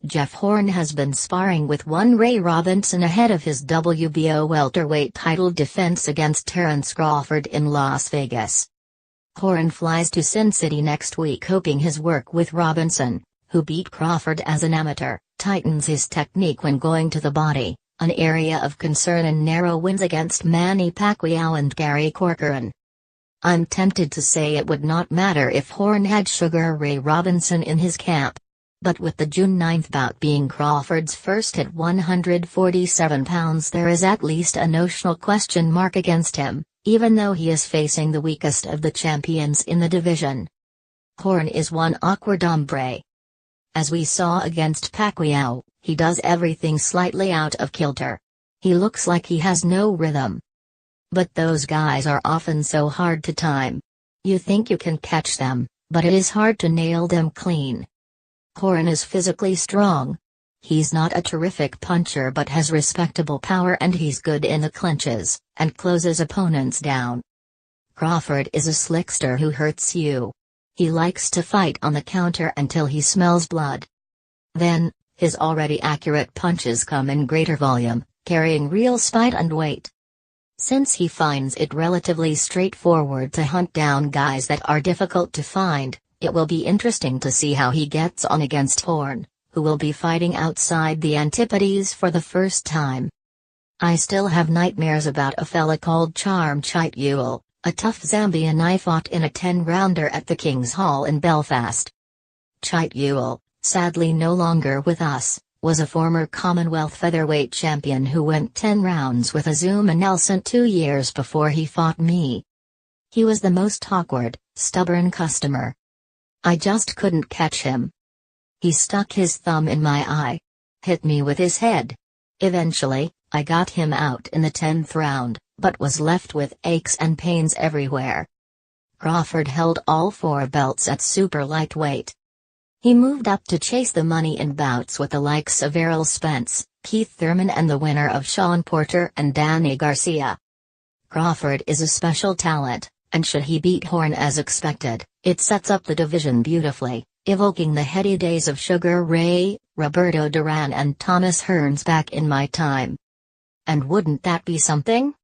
Jeff Horn has been sparring with one Ray Robinson ahead of his WBO welterweight title defense against Terence Crawford in Las Vegas. Horn flies to Sin City next week hoping his work with Robinson, who beat Crawford as an amateur, tightens his technique when going to the body, an area of concern in narrow wins against Manny Pacquiao and Gary Corcoran. I'm tempted to say it would not matter if Horn had Sugar Ray Robinson in his camp. But with the June 9th bout being Crawford's first at 147 pounds, there is at least a notional question mark against him, even though he is facing the weakest of the champions in the division. Horn is one awkward hombre. As we saw against Pacquiao, he does everything slightly out of kilter. He looks like he has no rhythm. But those guys are often so hard to time. You think you can catch them, but it is hard to nail them clean. Horn is physically strong. He's not a terrific puncher but has respectable power, and he's good in the clinches, and closes opponents down. Crawford is a slickster who hurts you. He likes to fight on the counter until he smells blood. Then, his already accurate punches come in greater volume, carrying real spite and weight. Since he finds it relatively straightforward to hunt down guys that are difficult to find, it will be interesting to see how he gets on against Horn, who will be fighting outside the Antipodes for the first time. I still have nightmares about a fella called Charm Coul, a tough Zambian I fought in a 10-rounder at the King's Hall in Belfast. Coul, sadly no longer with us, was a former Commonwealth featherweight champion who went 10 rounds with Azuma Nelson 2 years before he fought me. He was the most awkward, stubborn customer. I just couldn't catch him. He stuck his thumb in my eye. Hit me with his head. Eventually, I got him out in the 10th round, but was left with aches and pains everywhere. Crawford held all 4 belts at super lightweight. He moved up to chase the money in bouts with the likes of Errol Spence, Keith Thurman, and the winner of Sean Porter and Danny Garcia. Crawford is a special talent, and should he beat Horn as expected, it sets up the division beautifully, evoking the heady days of Sugar Ray, Roberto Duran and Thomas Hearns back in my time. And wouldn't that be something?